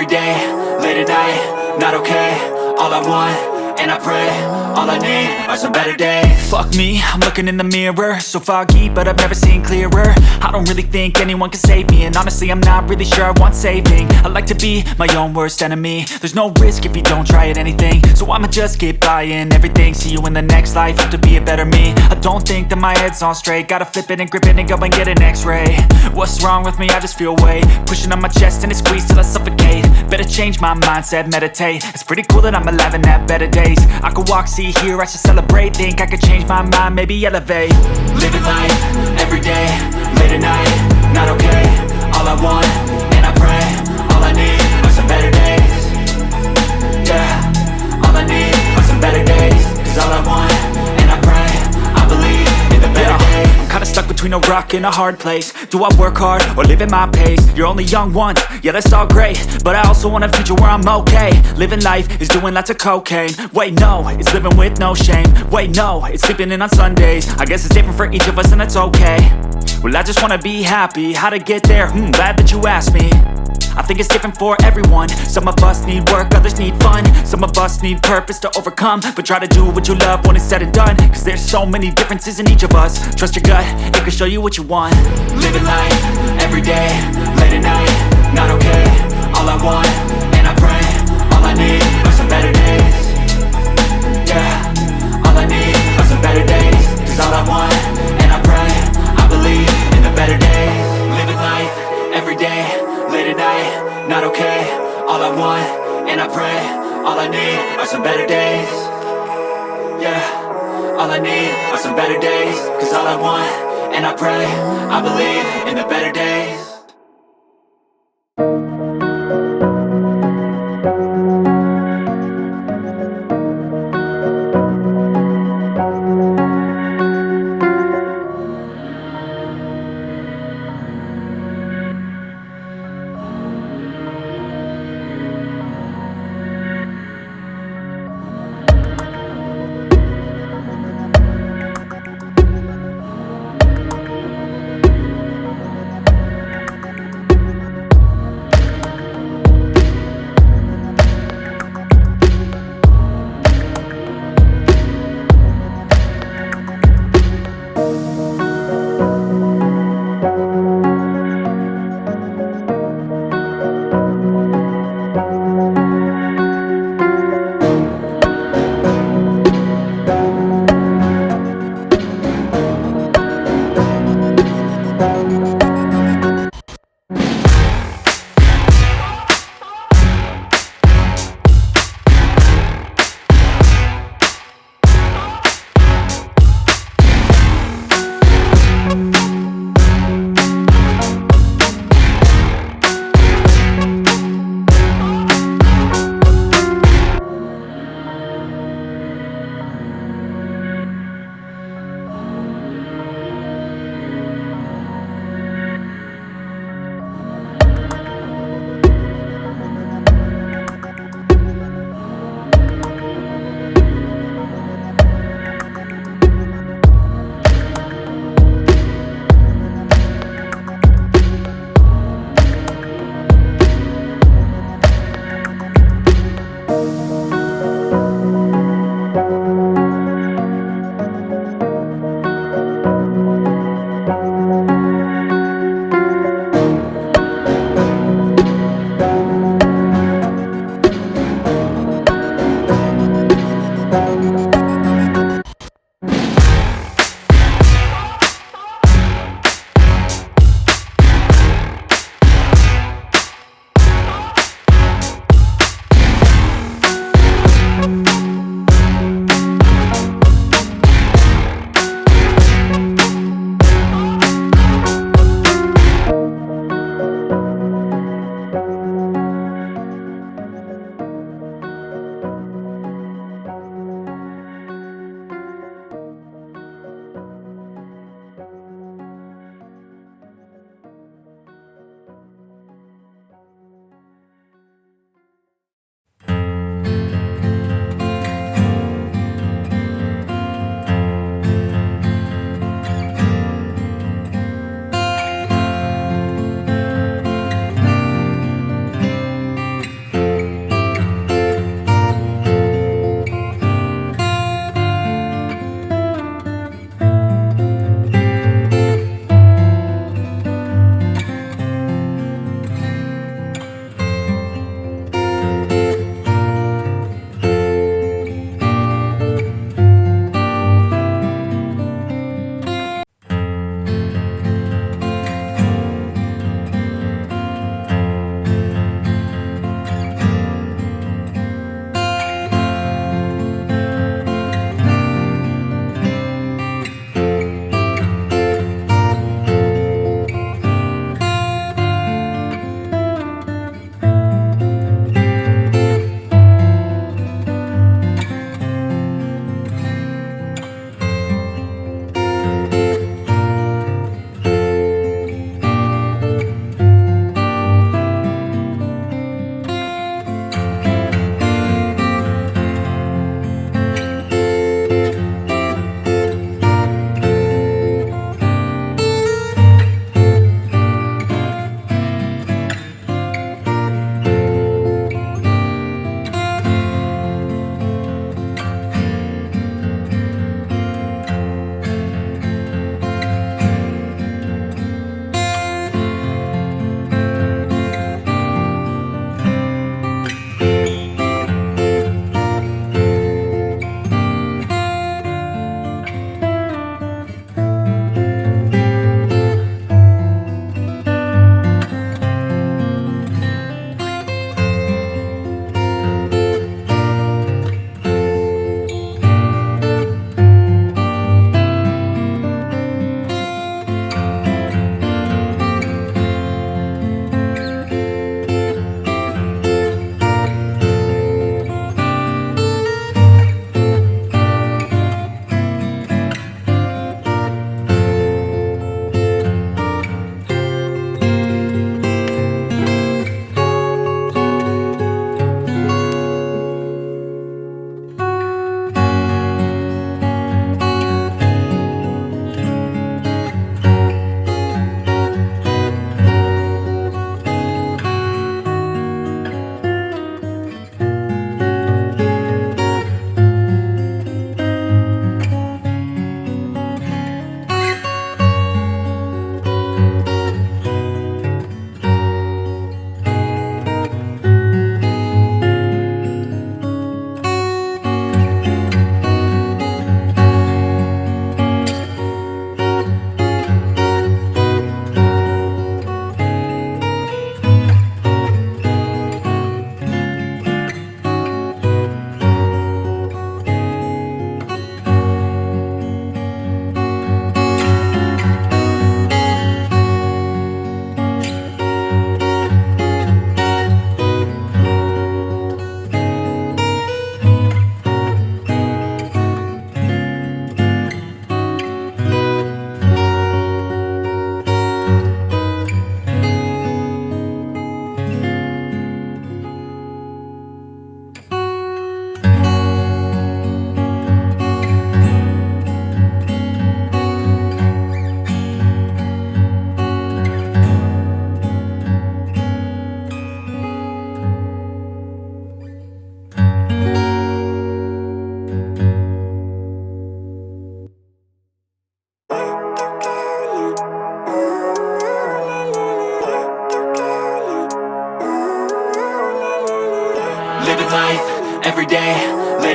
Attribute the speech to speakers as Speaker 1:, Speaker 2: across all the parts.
Speaker 1: every day, late at night, not okay. All I want, and I pray, all I need are some better days. Fuck me, I'm looking in the mirror, so foggy, but I've never seen clearer. I don't really think anyone can save me, and honestly I'm not really sure I want saving. I like to be my own worst enemy. There's no risk if you don't try at anything, so I'ma just keep buying everything. See you in the next life, hope to be a better me. I don't think that my head's on straight, gotta flip it and grip it and go and get an x-ray. What's wrong with me? I just feel weight pushing on my chest and it squeezes till I suffocate. Better change my mindset, meditate. It's pretty cool that I'm alive and have better days. I could walk, see, hear, I should celebrate. Think I could change my mind, maybe elevate. Living life, every day, late at night, not okay. All I want, and I pray, all I need are some better days. Yeah, all I need are some better days. Cause all I want, and I pray, I believe in the better days. I'm kinda stuck between a rock and a hard place. Do I work hard or live at my pace? You're only young once, yeah that's all great, but I also want a future where I'm okay. Living life is doing lots of cocaine. Wait no, it's living with no shame. Wait no, it's sleeping in on Sundays. I guess it's different for each of us and that's okay. Well I just wanna be happy, how to get there? Glad that you asked me. I think it's different for everyone. Some of us need work, others need fun. Some of us need purpose to overcome. But try to do what you love when it's said and done. Cause there's so many differences in each of us. Trust your gut, it can show you what you want. Living life, every day, late at night, not okay. All I want, and I pray, all I need are some better days. Yeah, all I need are some better days. Cause all I want, and I pray, I believe in the better days. Living life, every day, late at night, not okay. All I want, and I pray, all I need are some better days. Yeah, all I need are some better days. Cause all I want, and I pray, I believe in the better days.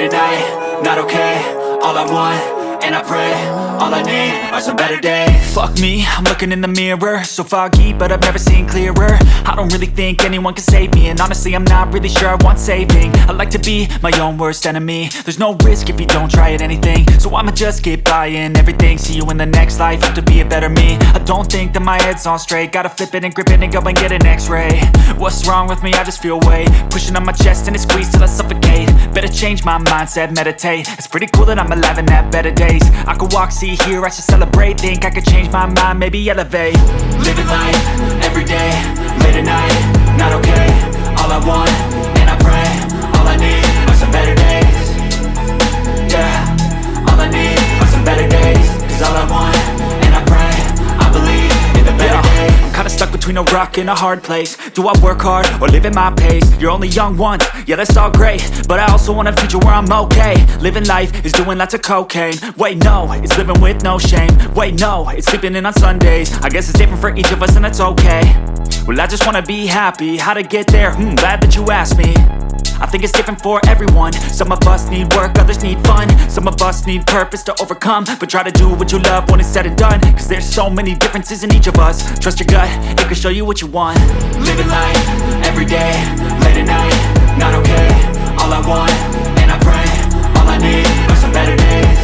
Speaker 1: late at night, not okay. All I want, and I pray, all I need are some better days. Fuck me, I'm looking in the mirror, so foggy, but I've never seen clearer. I don't really think anyone can save me, and honestly I'm not really sure I want saving. I like to be my own worst enemy. There's no risk if you don't try at anything, so I'ma just keep buying everything. See you in the next life, have to be a better me. I don't think that my head's on straight, gotta flip it and grip it and go and get an x-ray. What's wrong with me? I just feel weight pushing on my chest and it squeezes till I suffocate. Better change my mindset, meditate. It's pretty cool that I'm alive and have better days. I could walk, see, hear, I should celebrate. Think I could change my mind, maybe elevate. Living life, every day, late at night, not okay. All I want, and I pray, all I need are some better days. Yeah, all I need are some better days. Cause all I want, and I pray, I believe in the better days. I'm kinda stuck between a rock and a hard place. Do I work hard or live at my pace? You're only young once, yeah that's all great, but I also want a future where I'm okay. Living life is doing lots of cocaine. Wait no, it's living with no shame. Wait no, it's sleeping in on Sundays. I guess it's different for each of us and that's okay. Well I just wanna be happy, how to get there? Glad that you asked me. I think it's different for everyone. Some of us need work, others need fun. Some of us need purpose to overcome. But try to do what you love when it's said and done. Cause there's so many differences in each of us. Trust your gut, it can show you what you want. Living life, every day, late at night, not okay. All I want, and I pray, all I need are some better days.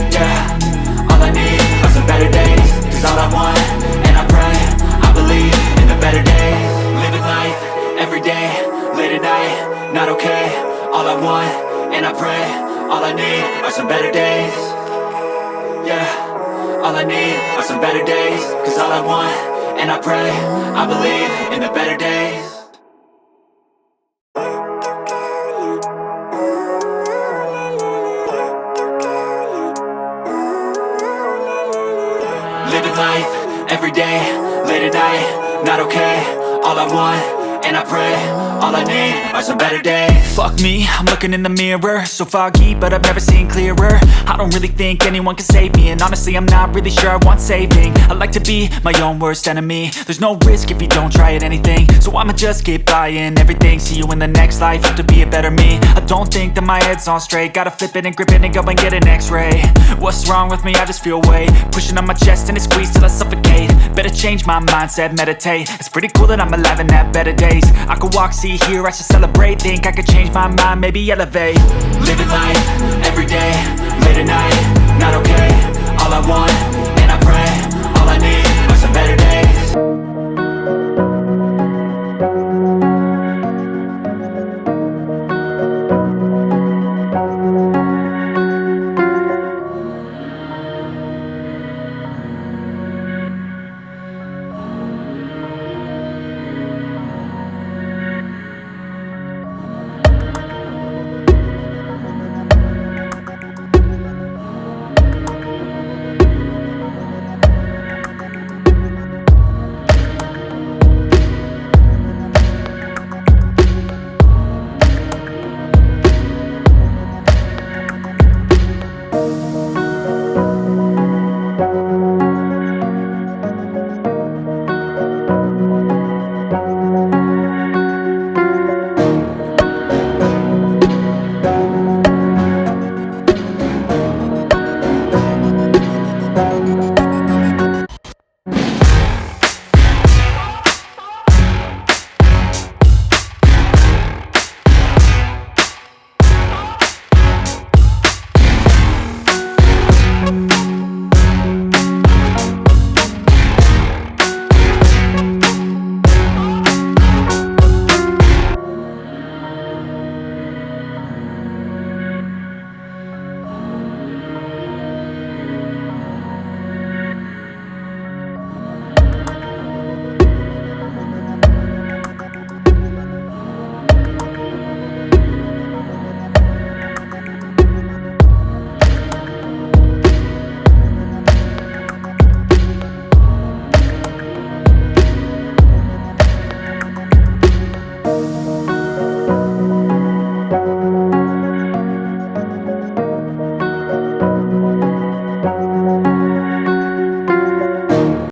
Speaker 1: Yeah, all I need are some better days. Cause all I want, and I pray, I believe in the better days. Living life, every day, late at night, not okay. All I want, and I pray, all I need are some better days. Yeah, all I need are some better days. Cause all I want, and I pray, I believe in the better days. Living life, every day, late at night, not okay. All I want, and I pray, all I need are some better days. Fuck me, I'm looking in the mirror, so foggy, but I've never seen clearer. I don't really think anyone can save me, and honestly I'm not really sure I want saving. I like to be my own worst enemy. There's no risk if you don't try at anything, so I'ma just keep buying everything. See you in the next life, have to be a better me. I don't think that my head's on straight, gotta flip it and grip it and go and get an x-ray. What's wrong with me? I just feel weight pushing on my chest and it squeezes till I suffocate. Better change my mindset, meditate. It's pretty cool that I'm alive and have better days. I could walk, see, hear, I should celebrate. Think I could change my mind, maybe elevate. Living life, every day, late at night, not okay. All I want,